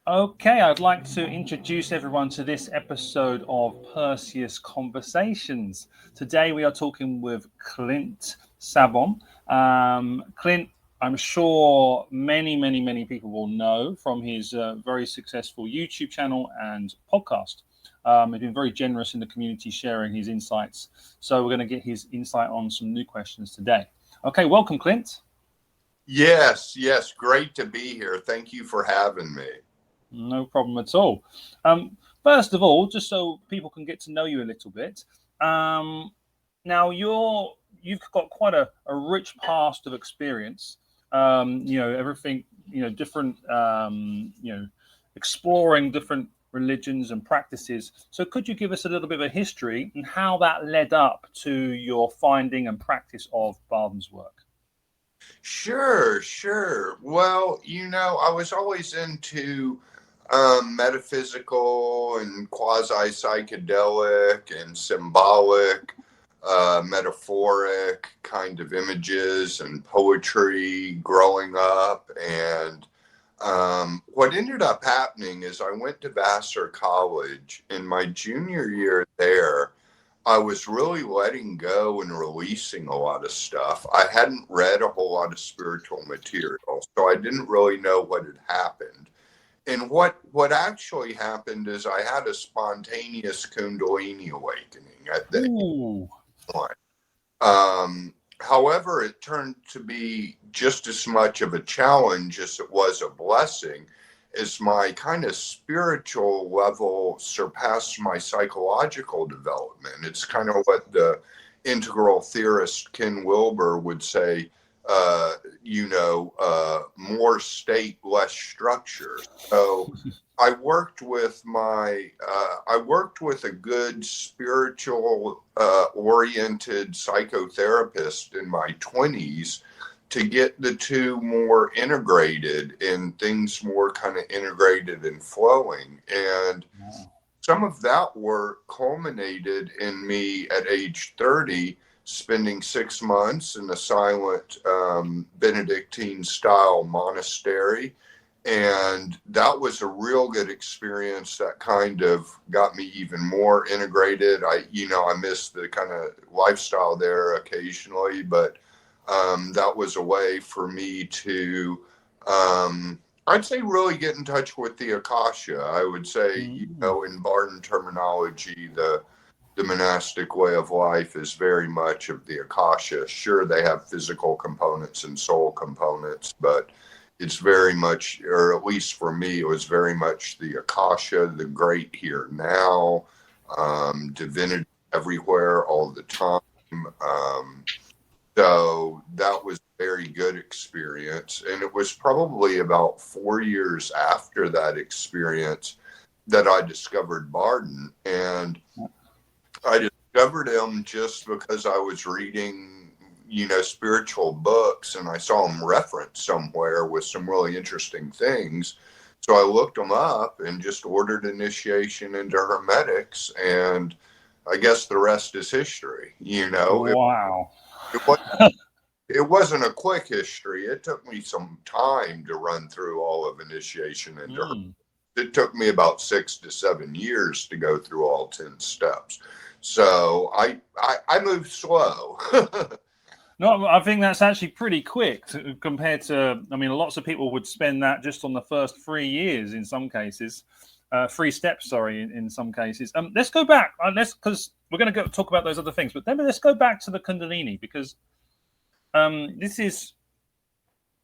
Okay, I'd like to introduce everyone to this episode of Perseus Conversations. Today we are talking with Clint Sabom. Clint, I'm sure many people will know from his very successful YouTube channel and podcast. He's been very generous in the community sharing his insights. So we're going to get his insight on some new questions today. Okay, welcome, Clint. Yes, great to be here. Thank you for having me. No problem at all. First of all, just so people can get to know you a little bit, now you've got quite a rich past of experience. Everything, different, exploring different religions and practices. So could you give us a little bit of a history and how that led up to your finding and practice of Bardon's work? Sure. Well, I was always into metaphysical and quasi-psychedelic and symbolic, metaphoric kind of images and poetry growing up. And what ended up happening is I went to Vassar College. In my junior year there, I was really letting go and releasing a lot of stuff. I hadn't read a whole lot of spiritual material, so I didn't really know what had happened. And what actually happened is I had a spontaneous Kundalini awakening at the point. However, it turned to be just as much of a challenge as it was a blessing, as my kind of spiritual level surpassed my psychological development. It's kind of what the integral theorist Ken Wilber would say, more state, less structure. So I worked with a good spiritual oriented psychotherapist in my 20s to get the two more integrated and things more kind of integrated and flowing. And some of that work culminated in me at age 30 spending 6 months in a silent Benedictine style monastery. And that was a real good experience that kind of got me even more integrated. I miss the kind of lifestyle there occasionally, but that was a way for me to, I'd say, really get in touch with the Akasha. I would say, in Bardon terminology, the monastic way of life is very much of the Akasha. Sure, they have physical components and soul components, but it's very much, or at least for me, it was very much the Akasha, the great here now, divinity everywhere all the time. So that was a very good experience. And it was probably about 4 years after that experience that I discovered Bardon. And I discovered him just because I was reading, spiritual books, and I saw him referenced somewhere with some really interesting things. So I looked him up and just ordered initiation into Hermetics. And I guess the rest is history, Wow. It wasn't a quick history. It took me some time to run through all of initiation into her. It took me about 6 to 7 years to go through all 10 steps. So I moved slow. No, I think that's actually pretty quick compared to, lots of people would spend that just on the first 3 years in some cases. 3 steps, sorry, in some cases. Let's go back. Because we're going to talk about those other things. But then let's go back to the Kundalini, because this is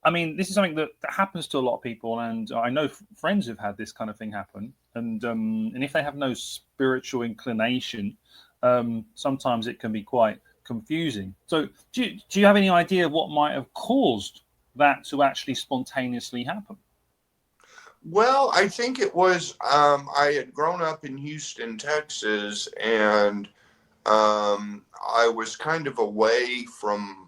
something that happens to a lot of people, and I know friends who've had this kind of thing happen. And if they have no spiritual inclination, sometimes it can be quite confusing. So, do you have any idea of what might have caused that to actually spontaneously happen? Well, I think it was, I had grown up in Houston, Texas, and I was kind of away from,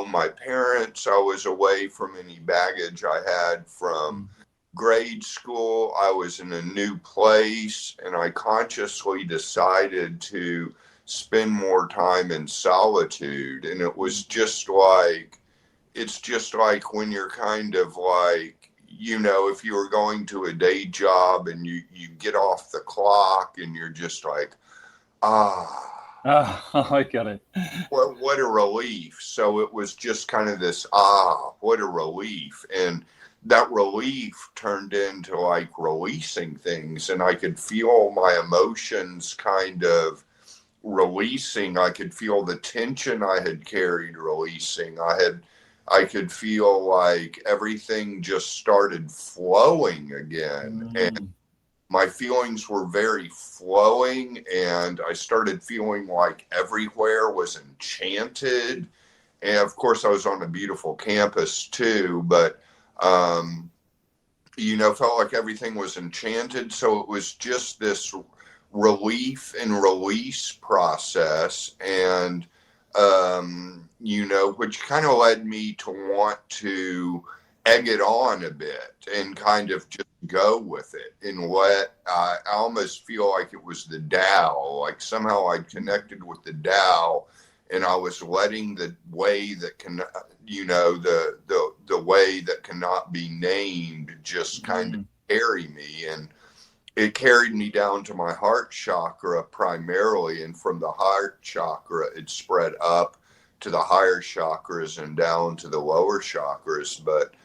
my parents. I was away from any baggage I had from grade school. I was in a new place, and I consciously decided to spend more time in solitude. And it was just like, it's just like when you're kind of like, you know, if you were going to a day job and you get off the clock and you're just like, ah. Oh, I got it. What a relief. So it was just kind of this, what a relief. And that relief turned into like releasing things. And I could feel my emotions kind of releasing. I could feel the tension I had carried releasing. I could feel like everything just started flowing again. And my feelings were very flowing, and I started feeling like everywhere was enchanted. And of course, I was on a beautiful campus too, but, you know, felt like everything was enchanted. So it was just this relief and release process. And, you know, which kind of led me to want to egg it on a bit and kind of just go with it and I almost feel like it was the Tao, like somehow I connected with the Tao and I was letting the way that can, you know, the way that cannot be named just kind of carry me. And it carried me down to my heart chakra primarily, and from the heart chakra it spread up to the higher chakras and down to the lower chakras. But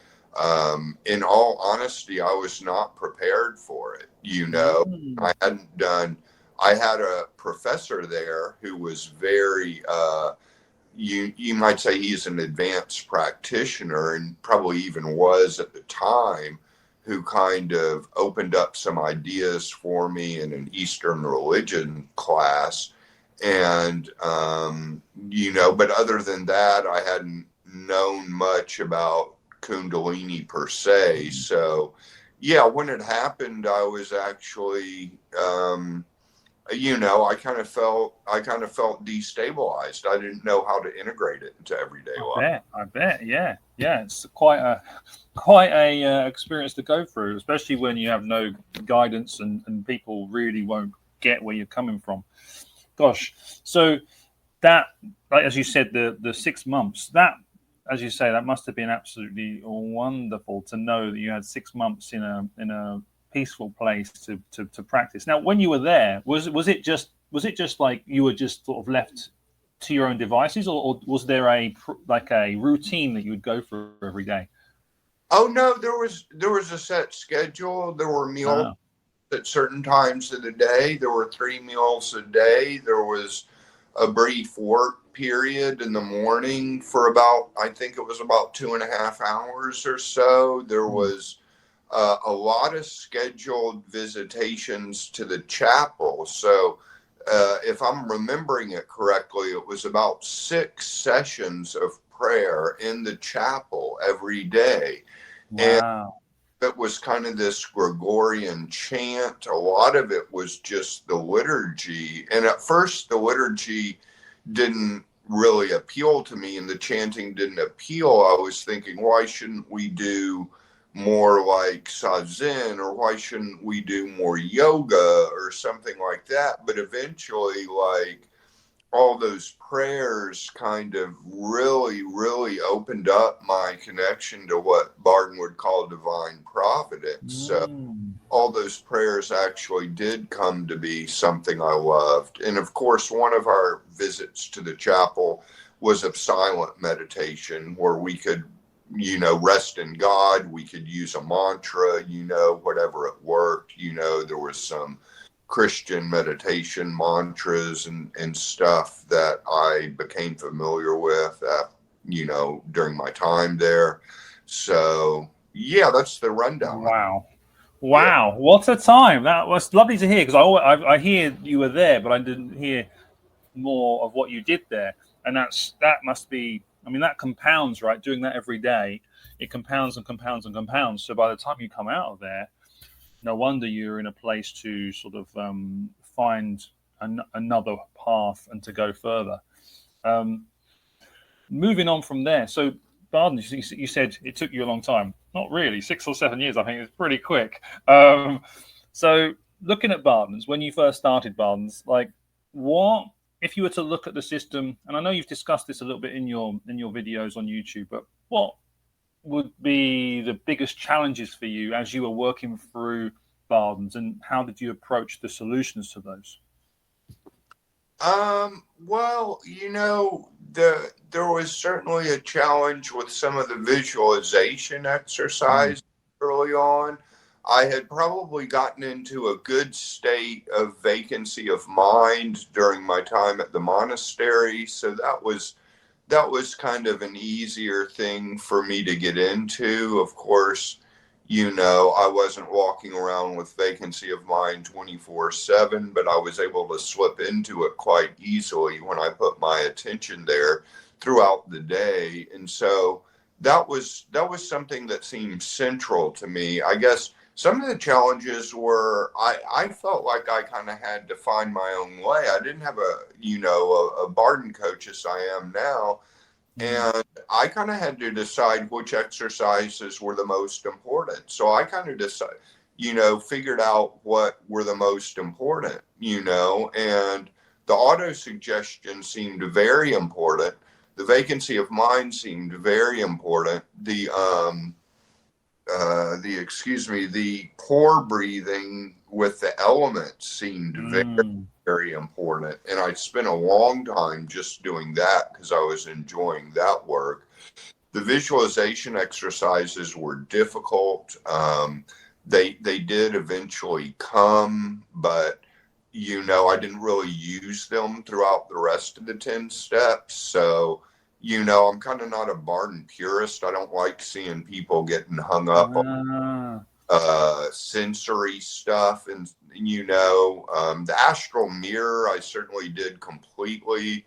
in all honesty, I was not prepared for it. You know, I had a professor there who was very, you might say he's an advanced practitioner, and probably even was at the time, who kind of opened up some ideas for me in an Eastern religion class. And, you know, but other than that, I hadn't known much about Kundalini per se. So yeah, when it happened, I was actually, you know, I kind of felt destabilized. I didn't know how to integrate it into everyday life. I bet. Yeah. It's quite a experience to go through, especially when you have no guidance and people really won't get where you're coming from. Gosh. So that, like, as you said, the 6 months, that, as you say, that must have been absolutely wonderful to know that you had 6 months in a peaceful place to practice. Now, when you were there, was it just like you were just sort of left to your own devices, or was there a routine that you would go through every day? Oh no, there was a set schedule. There were meals at certain times of the day. There were 3 meals a day. There was a brief work period in the morning for about, I think it was about 2.5 hours or so. There was a lot of scheduled visitations to the chapel. So if I'm remembering it correctly, it was about 6 sessions of prayer in the chapel every day. Wow. And it was kind of this Gregorian chant. A lot of it was just the liturgy. And at first the liturgy didn't really appeal to me and the chanting didn't appeal. I was thinking, why shouldn't we do more like Zazen, or why shouldn't we do more yoga or something like that? But eventually, like, all those prayers kind of really, really opened up my connection to what Bardon would call divine providence. So all those prayers actually did come to be something I loved. And of course, one of our visits to the chapel was a silent meditation where we could, you know, rest in God. We could use a mantra, you know, whatever it worked. You know, there was some Christian meditation mantras and stuff that I became familiar with, you know, during my time there. So yeah, that's the rundown. Wow. Yeah. What a time. That was lovely to hear, because I hear you were there, but I didn't hear more of what you did there. And that must be, I mean, that compounds, right? Doing that every day, it compounds and compounds and compounds. So by the time you come out of there, no wonder you're in a place to sort of find another path and to go further. Moving on from there. So Bardon, you said it took you a long time. Not really, 6 or 7 years. I think it's pretty quick. So looking at Bardon's, when you first started Bardon's, like, what, if you were to look at the system, and I know you've discussed this a little bit in your videos on YouTube, but what would be the biggest challenges for you as you were working through Bardons, and how did you approach the solutions to those? Well, there was certainly a challenge with some of the visualization exercise early on. I had probably gotten into a good state of vacancy of mind during my time at the monastery, so that was kind of an easier thing for me to get into. Of course, I wasn't walking around with vacancy of mind 24/7, but I was able to slip into it quite easily when I put my attention there throughout the day. And so that was something that seemed central to me. I guess some of the challenges were I felt like I kind of had to find my own way. I didn't have a Bardon coach as I am now. And I kind of had to decide which exercises were the most important. So I kind of decided, figured out what were the most important, and the auto suggestion seemed very important. The vacancy of mind seemed very important. The core breathing with the elements seemed very important. And I spent a long time just doing that because I was enjoying that work. The visualization exercises were difficult. They did eventually come, but I didn't really use them throughout the rest of the 10 steps. So, I'm kind of not a Bardon purist. I don't like seeing people getting hung up on sensory stuff. And, the astral mirror, I certainly did completely.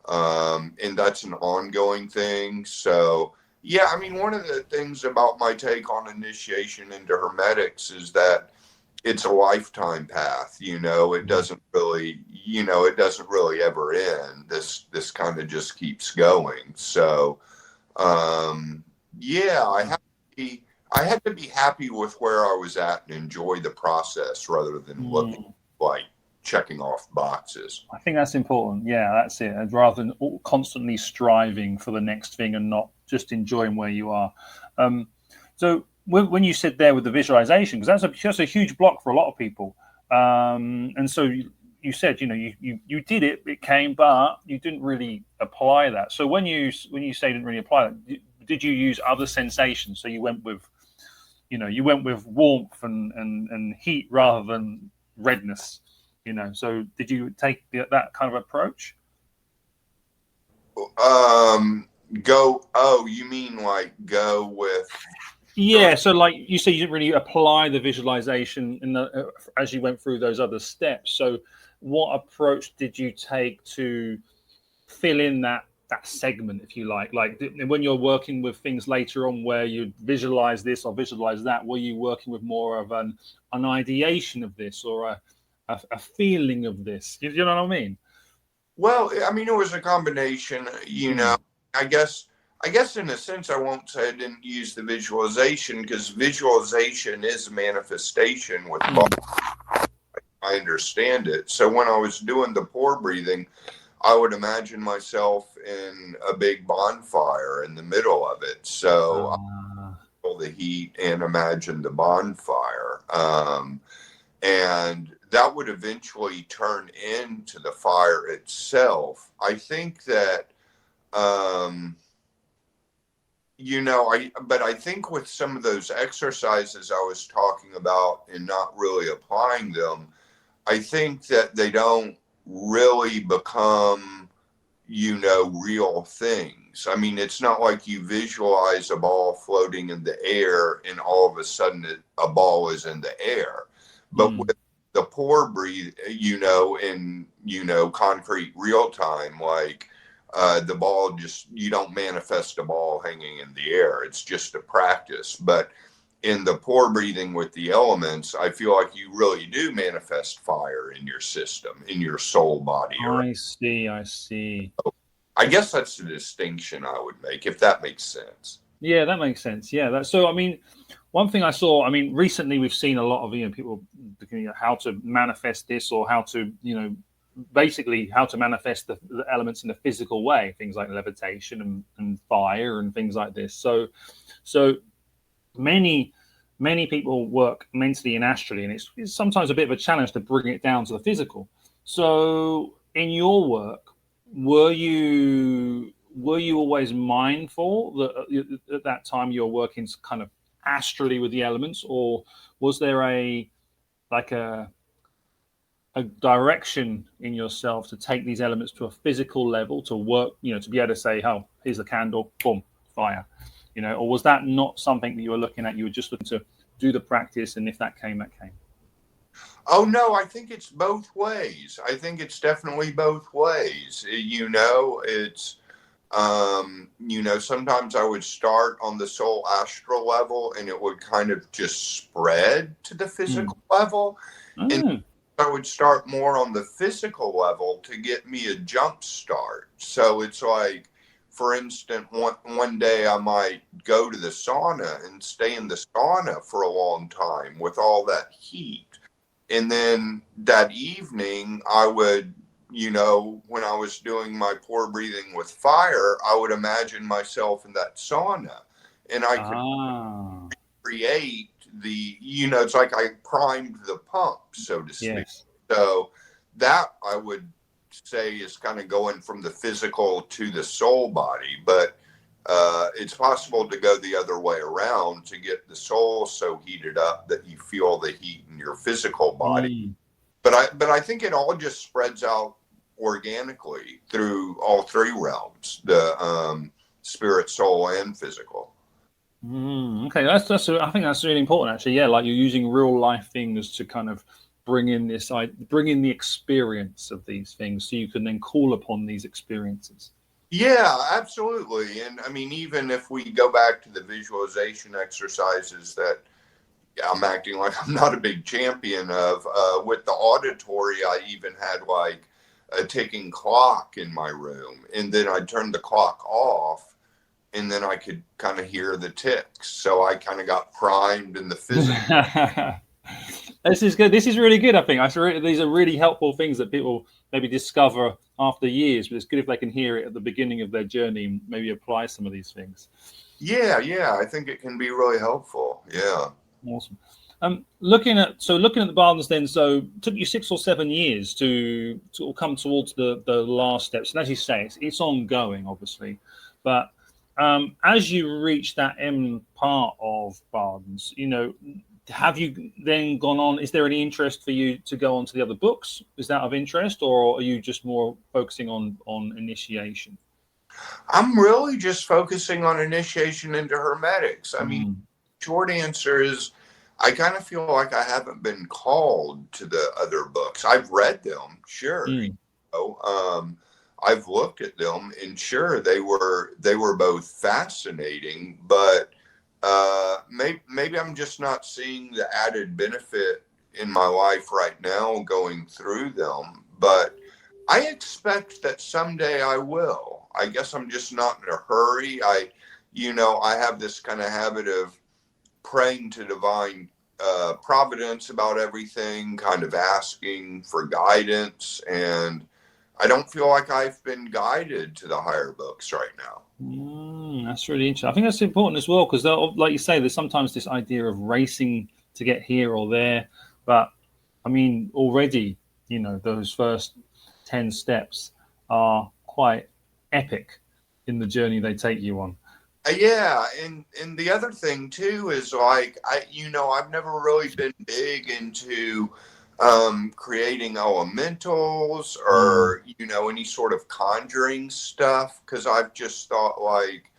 And that's an ongoing thing. So, yeah, I mean, one of the things about my take on initiation into hermetics is that it's a lifetime path. It doesn't really ever end. This kind of just keeps going. So, yeah, I had to be happy with where I was at and enjoy the process rather than looking like checking off boxes. I think that's important. Yeah, that's it. And rather than constantly striving for the next thing and not just enjoying where you are. So when you said there with the visualization, because that's a huge block for a lot of people. And so you said, you did it, it came, but you didn't really apply that. So when you say you didn't really apply that, did you use other sensations? So you went with warmth and heat rather than redness, so did you take that kind of approach? You mean like go with? Yeah, so like you say, you didn't really apply the visualization as you went through those other steps. So what approach did you take to fill in that segment, if you like when you're working with things later on where you visualize this or visualize that? Were you working with more of an ideation of this or a feeling of this? You know what I mean? Well, I mean, it was a combination. I guess in a sense, I won't say I didn't use the visualization, because visualization is a manifestation with body. I understand it. So when I was doing the pore breathing, I would imagine myself in a big bonfire in the middle of it. So I feel the heat and imagine the bonfire. And that would eventually turn into the fire itself. I think that, but I think with some of those exercises I was talking about and not really applying them, I think that they don't really become, real things. I mean, it's not like you visualize a ball floating in the air and all of a sudden a ball is in the air. But with the pore breathe, in, concrete real time, like the ball you don't manifest a ball hanging in the air. It's just a practice. But in the pore breathing with the elements, I feel like you really do manifest fire in your system, in your soul body. I see. So I guess that's the distinction I would make, if that makes sense. Yeah, that makes sense. Yeah. So, I mean, one thing I saw, recently we've seen a lot of, people looking at how to manifest this or how to, basically how to manifest the elements in a physical way, things like levitation and fire and things like this. So many people work mentally and astrally, and it's sometimes a bit of a challenge to bring it down to the physical. So in your work, were you always mindful that at that time you're working kind of astrally with the elements, or was there a direction in yourself to take these elements to a physical level to work, to be able to say, oh, here's the candle, boom, fire, or was that not something that you were looking at? You were just looking to do the practice, and if that came, that came. Oh, no, I think it's both ways. I think it's definitely both ways. It's, sometimes I would start on the soul astral level and it would kind of just spread to the physical level. And I would start more on the physical level to get me a jump start. So it's like, for instance, one day I might go to the sauna and stay in the sauna for a long time with all that heat. And then that evening I would, when I was doing my pour breathing with fire, I would imagine myself in that sauna and I could create it's like I primed the pump, so to speak. Yes. So that I would say is kind of going from the physical to the soul body, but it's possible to go the other way around to get the soul so heated up that you feel the heat in your physical body. But I think it all just spreads out organically through all three realms, the spirit, soul, and physical. Okay, I think that's really important, actually. Yeah, like you're using real life things to kind of bring in the experience of these things, so you can then call upon these experiences. Yeah, absolutely. And I mean, even if we go back to the visualization exercises that I'm acting like I'm not a big champion of, with the auditory, I even had like a ticking clock in my room, and then I turned the clock off, and then I could kind of hear the ticks. So I kind of got primed in the physical. This is good. This is really good, I think. These are really helpful things that people maybe discover after years, but it's good if they can hear it at the beginning of their journey and maybe apply some of these things. Yeah, I think it can be really helpful. Yeah. Awesome. Looking at the Bardons then, so it took you 6 or 7 years to come towards the last steps. And as you say, it's ongoing, obviously. But as you reach that end part of Bardons, have you then gone on? Is there any interest for you to go on to the other books? Is that of interest, or are you just more focusing on initiation? I'm really just focusing on initiation into hermetics. I mean, short answer is I kind of feel like I haven't been called to the other books. I've read them, sure. I've looked at them, and sure, they were both fascinating, but maybe I'm just not seeing the added benefit in my life right now going through them, but I expect that someday I will. I guess I'm just not in a hurry. I have this kind of habit of praying to divine providence about everything, kind of asking for guidance, and I don't feel like I've been guided to the higher books right now. That's really interesting. I think that's important as well, because like you say, there's sometimes this idea of racing to get here or there. But I mean, already, those first 10 steps are quite epic in the journey they take you on. Yeah, and the other thing too is like I've never really been big into creating elementals or any sort of conjuring stuff, because I've just thought like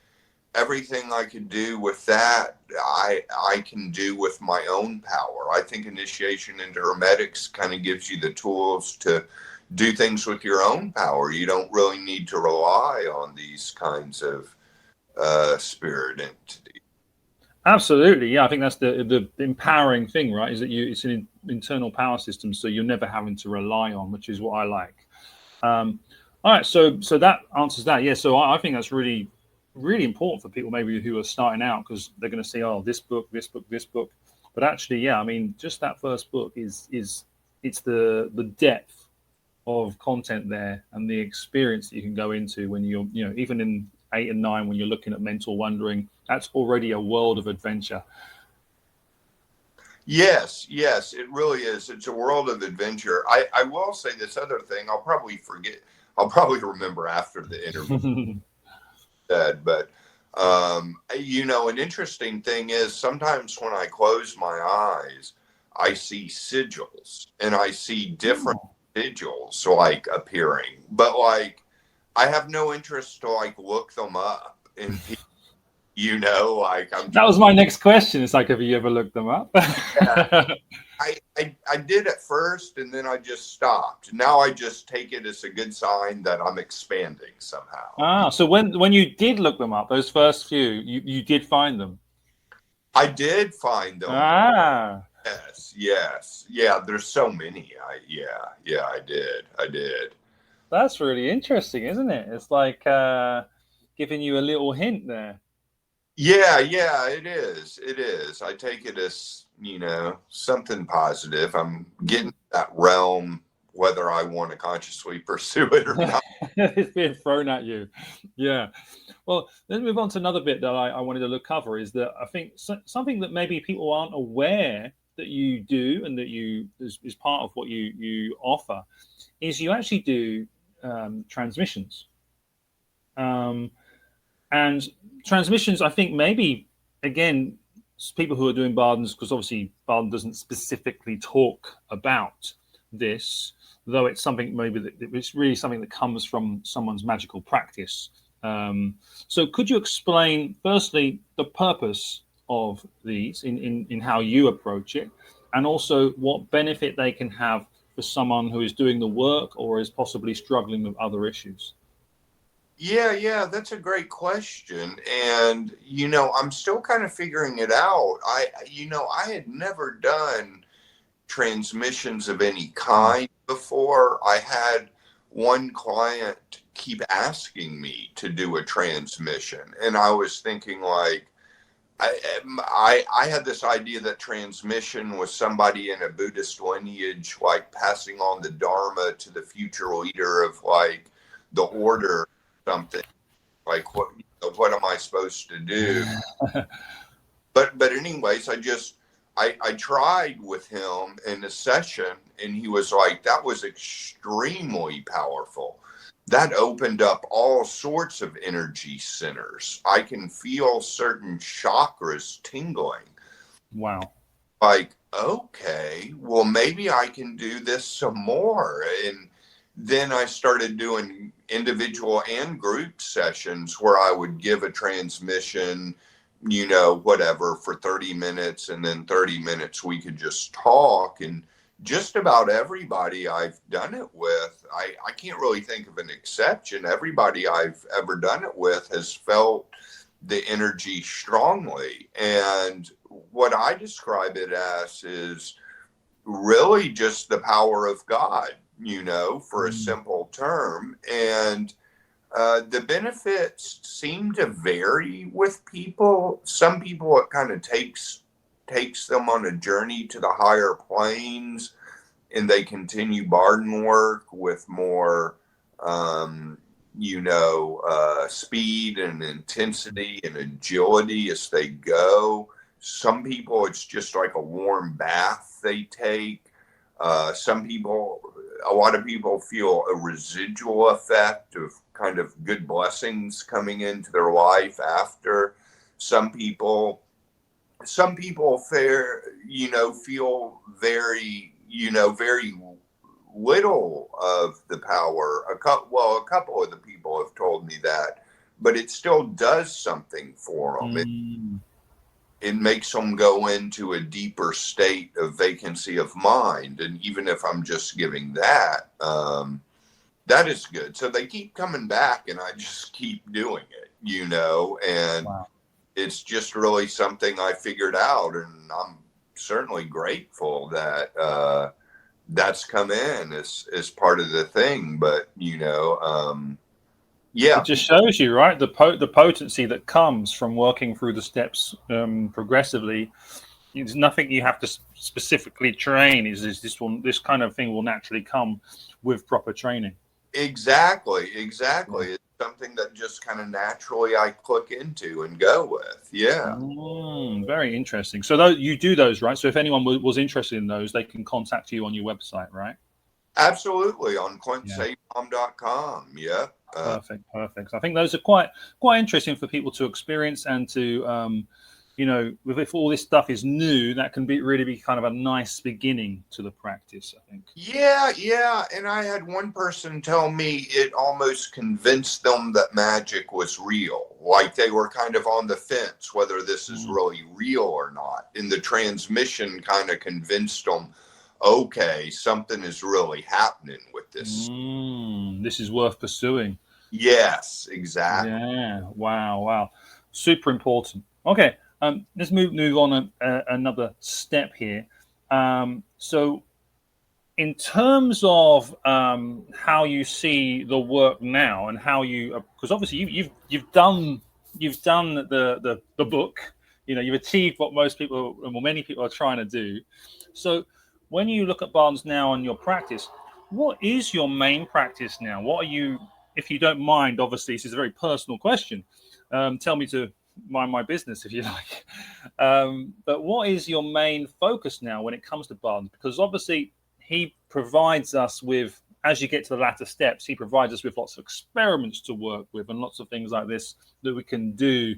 everything I could do with that I can do with my own power. I think initiation into hermetics kind of gives you the tools to do things with your own power. You don't really need to rely on these kinds of spirit entity. Absolutely, yeah. I think that's the empowering thing, right? Is that it's an internal power system, so you're never having to rely on, which is what I like. All right, so that answers that. Yeah, so I think that's really, really important for people maybe who are starting out, because they're going to see, oh, this book, but actually, yeah, I mean, just that first book is it's the depth of content there, and the experience that you can go into when you're, even in 8 and 9, when you're looking at mental wandering, that's already a world of adventure. Yes, it really is. It's a world of adventure. I will say this other thing. I'll probably forget. I'll probably remember after the interview. But an interesting thing is sometimes when I close my eyes, I see sigils, and I see different sigils like appearing, but like I have no interest to like look them up and that was my next question. It's like, have you ever looked them up? Yeah. I did at first, and then I just stopped. Now I just take it as a good sign that I'm expanding somehow. So when you did look them up, those first few, you did find them? I did find them. Yes. Yeah, there's so many. I did. That's really interesting, isn't it? It's like giving you a little hint there. Yeah, it is. I take it as, something positive. I'm getting that realm, whether I want to consciously pursue it or not. It's being thrown at you. Yeah. Well, let's move on to another bit that I wanted to cover, is that I think something that maybe people aren't aware that you do, and that is part of what you offer, is you actually do transmissions. And transmissions, I think maybe, again, people who are doing Bardons, because obviously Bardon doesn't specifically talk about this, though it's something maybe that it's really something that comes from someone's magical practice. So could you explain, firstly, the purpose of these in how you approach it, and also what benefit they can have for someone who is doing the work or is possibly struggling with other issues? Yeah, that's a great question. And, I'm still kind of figuring it out. I had never done transmissions of any kind before. I had one client keep asking me to do a transmission, and I was thinking like, I had this idea that transmission was somebody in a Buddhist lineage, like passing on the Dharma to the future leader of like the order, something like what am I supposed to do? But anyways, I tried with him in a session, and he was like, that was extremely powerful. That opened up all sorts of energy centers. I can feel certain chakras tingling. Wow. Like, okay, well, maybe I can do this some more. And then I started doing individual and group sessions where I would give a transmission, whatever, for 30 minutes, and then 30 minutes we could just talk. And just about everybody I've done it with, I can't really think of an exception. Everybody I've ever done it with has felt the energy strongly. And what I describe it as is really just the power of God, for a simple term. And the benefits seem to vary with people. Some people, it kind of takes them on a journey to the higher planes, and they continue Bardon work with more, speed and intensity and agility as they go. Some people, it's just like a warm bath they take. Some people, a lot of people feel a residual effect of kind of good blessings coming into their life after. Some people feel very, very little of the power. A couple of the people have told me that, but it still does something for them. It makes them go into a deeper state of vacancy of mind. And even if I'm just giving that, that is good. So they keep coming back, and I just keep doing it, and wow. It's just really something I figured out, and I'm certainly grateful that that's come in as part of the thing. But, yeah, it just shows you, right, the potency that comes from working through the steps progressively, There's nothing you have to specifically train. This kind of thing will naturally come with proper training. Exactly. It's something that just kind of naturally I click into and go with. Yeah. Very interesting. So you do those, right? So if anyone was interested in those, they can contact you on your website, right? Absolutely, on clintsabom.com. Yeah. Perfect. I think those are quite interesting for people to experience and to, if all this stuff is new, that can really be kind of a nice beginning to the practice, I think. Yeah. And I had one person tell me it almost convinced them that magic was real. Like they were kind of on the fence whether this is really real or not. And the transmission kind of convinced them, okay, something is really happening with this. This is worth pursuing. Yes, exactly. Yeah. Wow. Super important. Okay. Let's move on another step here. So in terms of how you see the work now and how you, because obviously you've done the book, you've achieved what many people are trying to do. So when you look at Bardon's now and your practice, what is your main practice now? What are you, if you don't mind, obviously this is a very personal question, tell me to mind my business if you like, but what is your main focus now when it comes to Bardon? Because obviously he provides us with, as you get to the latter steps, he provides us with lots of experiments to work with and lots of things like this that we can do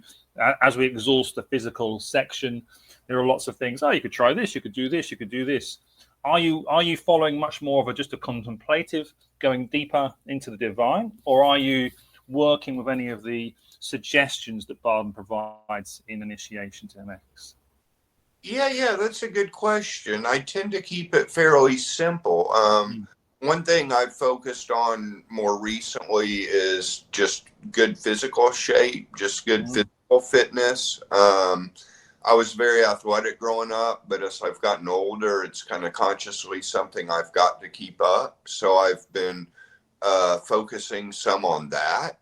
as we exhaust the physical section. There are lots of things. Oh, you could try this, you could do this, you could do this. Are you following much more of just a contemplative, going deeper into the divine, or are you working with any of the suggestions that Bardon provides in initiation to hermetics? Yeah, that's a good question. I tend to keep it fairly simple. One thing I've focused on more recently is just good physical shape, just good physical fitness. I was very athletic growing up, but as I've gotten older, it's kind of consciously something I've got to keep up. So I've been focusing some on that,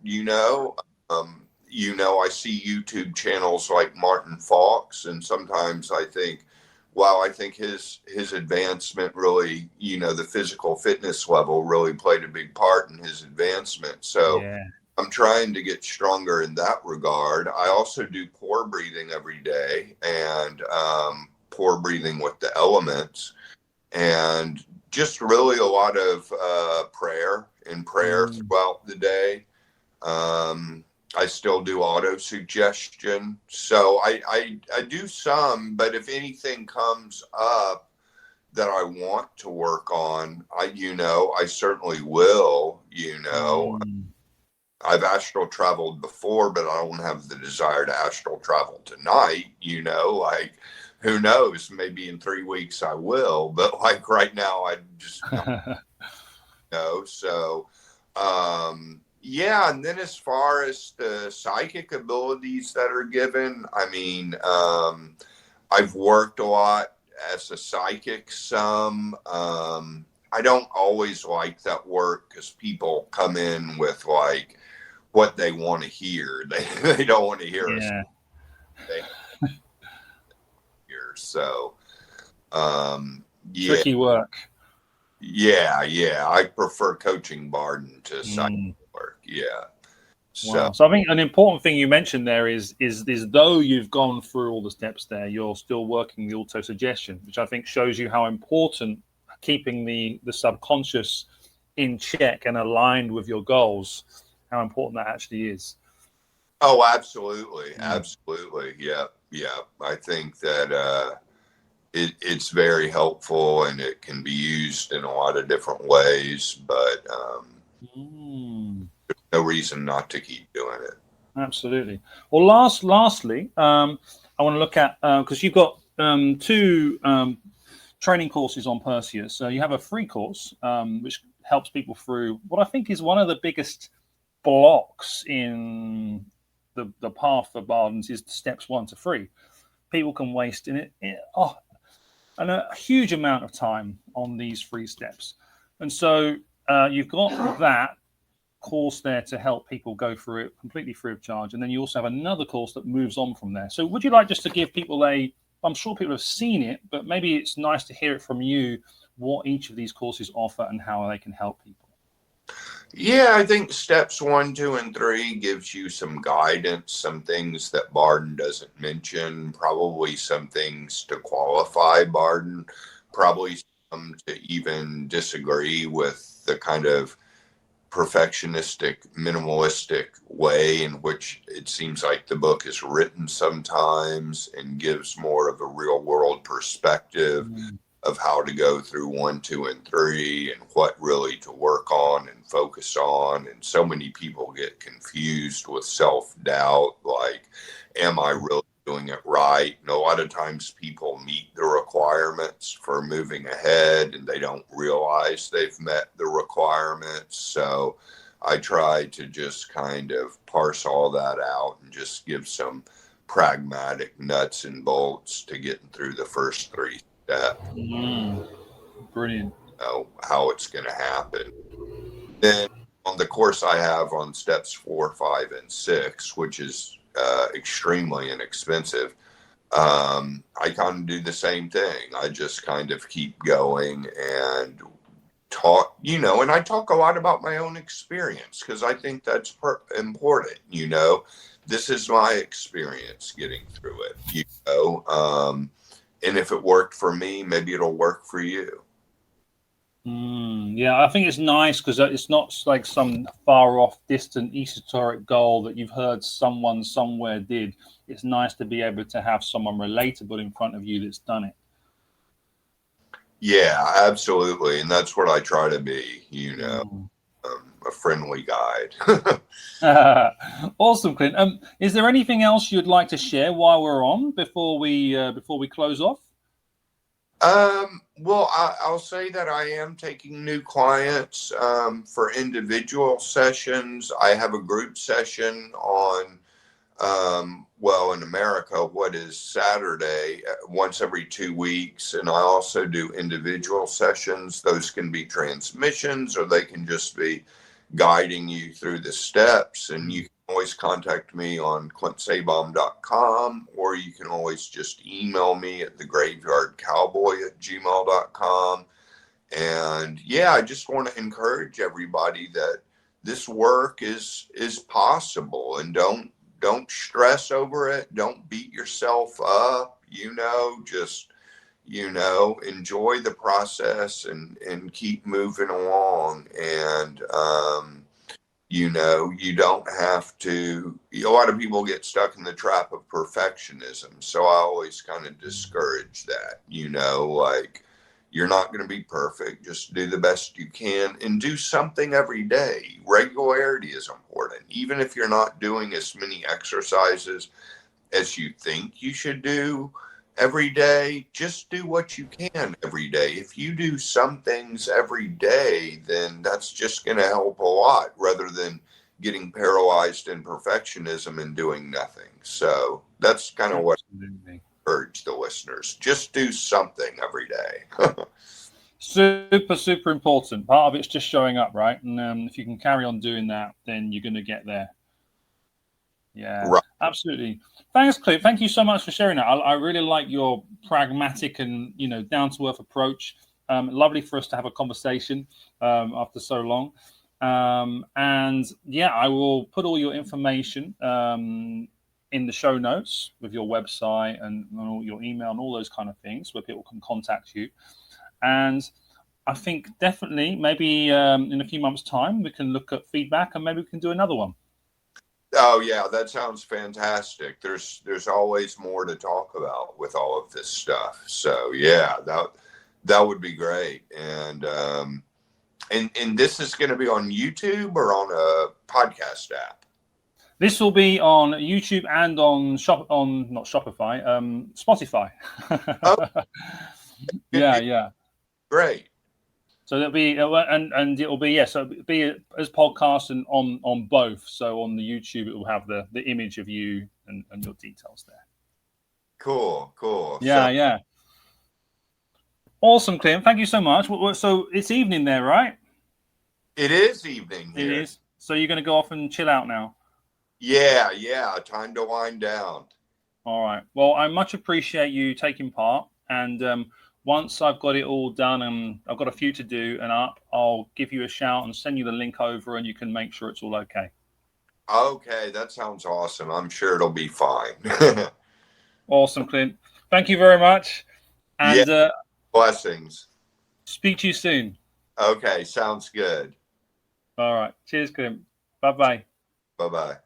I see YouTube channels like Martin Fox, and sometimes I think, wow, I think his advancement really, the physical fitness level really played a big part in his advancement. So I'm trying to get stronger in that regard. I also do core breathing every day, and core breathing with the elements, and just really a lot of prayer throughout the day. I still do auto suggestion. So I do some, but if anything comes up that I want to work on, I certainly will, I've astral traveled before, but I don't have the desire to astral travel tonight, like who knows, maybe in 3 weeks I will, but like right now I just don't so yeah, and then as far as the psychic abilities that are given, I mean, I've worked a lot as a psychic some. I don't always like that work because people come in with like what they want to hear. They don't want to hear us. They hear. So, tricky work. Yeah. I prefer coaching Bardon to psychic work. Yeah. So I think an important thing you mentioned there is though you've gone through all the steps there, you're still working the auto-suggestion, which I think shows you how important keeping the subconscious in check and aligned with your goals, how important that actually is. Oh, absolutely. Yeah. I think that it's very helpful, and it can be used in a lot of different ways, but there's no reason not to keep doing it. Absolutely. Well, lastly, I want to look at, because you've got 2 training courses on Perseus. So you have a free course, which helps people through what I think is one of the biggest blocks in the path for Bardon's is steps 1 to 3. People can waste and a huge amount of time on these 3 steps. And so you've got that course there to help people go through it completely free of charge. And then you also have another course that moves on from there. So would you like just to give people a I'm sure people have seen it, but maybe it's nice to hear it from you, what each of these courses offer and how they can help people. Yeah, I think steps 1, 2, and 3 gives you some guidance, some things that Bardon doesn't mention, probably some things to qualify Bardon, probably some to even disagree with the kind of perfectionistic, minimalistic way in which it seems like the book is written sometimes, and gives more of a real world perspective of how to go through 1, 2, and 3 and what really to work on and focus on. And so many people get confused with self-doubt, like, am I really doing it right? And a lot of times people meet the requirements for moving ahead and they don't realize they've met the requirements. So I try to just kind of parse all that out and just give some pragmatic nuts and bolts to getting through the first 3 steps. Brilliant. How it's going to happen. Then on the course I have on steps 4, 5, and 6, which is extremely inexpensive, I kind of do the same thing. I just kind of keep going and talk, and I talk a lot about my own experience because I think that's important. This is my experience getting through it, and if it worked for me, maybe it'll work for you. Yeah, I think it's nice because it's not like some far off, distant, esoteric goal that you've heard someone somewhere did. It's nice to be able to have someone relatable in front of you that's done it. Yeah, absolutely. And that's what I try to be, a friendly guide. Awesome, Clint. Is there anything else you'd like to share while we're on before we close off? Well, I'll say that I am taking new clients for individual sessions. I have a group session on, in America, what is Saturday, once every 2 weeks. And I also do individual sessions. Those can be transmissions or they can just be guiding you through the steps. And you can always contact me on ClintSabom.com, or you can always just email me at thegraveyardcowboy@gmail.com. And yeah, I just want to encourage everybody that this work is possible, and don't stress over it. Don't beat yourself up, just enjoy the process and keep moving along. And you don't have to. A lot of people get stuck in the trap of perfectionism, so I always kind of discourage that. Like, you're not going to be perfect. Just do the best you can and do something every day. Regularity is important. Even if you're not doing as many exercises as you think you should do every day, just do what you can every day. If you do some things every day, then that's just going to help a lot rather than getting paralyzed in perfectionism and doing nothing. So that's kind of what I urge the listeners. Just do something every day. Super, super important. Part of it's just showing up, right? And if you can carry on doing that, then you're going to get there. Yeah, right. Absolutely. Thanks, Clint. Thank you so much for sharing that. I really like your pragmatic and down to earth approach. Lovely for us to have a conversation after so long. And yeah, I will put all your information in the show notes with your website and your email and all those kind of things where people can contact you. And I think definitely maybe in a few months' time we can look at feedback and maybe we can do another one. Oh yeah, that sounds fantastic. There's always more to talk about with all of this stuff. So yeah, that would be great. And this is going to be on YouTube or on a podcast app? This will be on YouTube and on Spotify. Oh. Yeah. Great. So it'll be and it'll be so it'll be as podcasts and on both. So on the YouTube it will have the image of you and your details there. Cool. Yeah. Awesome, Clint. Thank you so much. So it's evening there, right? It is evening here. It is. So you're going to go off and chill out now? Yeah. Time to wind down. All right. Well, I much appreciate you taking part. And once I've got it all done and I've got a few to do and up, I'll give you a shout and send you the link over, and you can make sure it's all okay. Okay, that sounds awesome. I'm sure it'll be fine. Awesome, Clint. Thank you very much. And blessings. Speak to you soon. Okay, sounds good. All right. Cheers, Clint. Bye-bye. Bye-bye.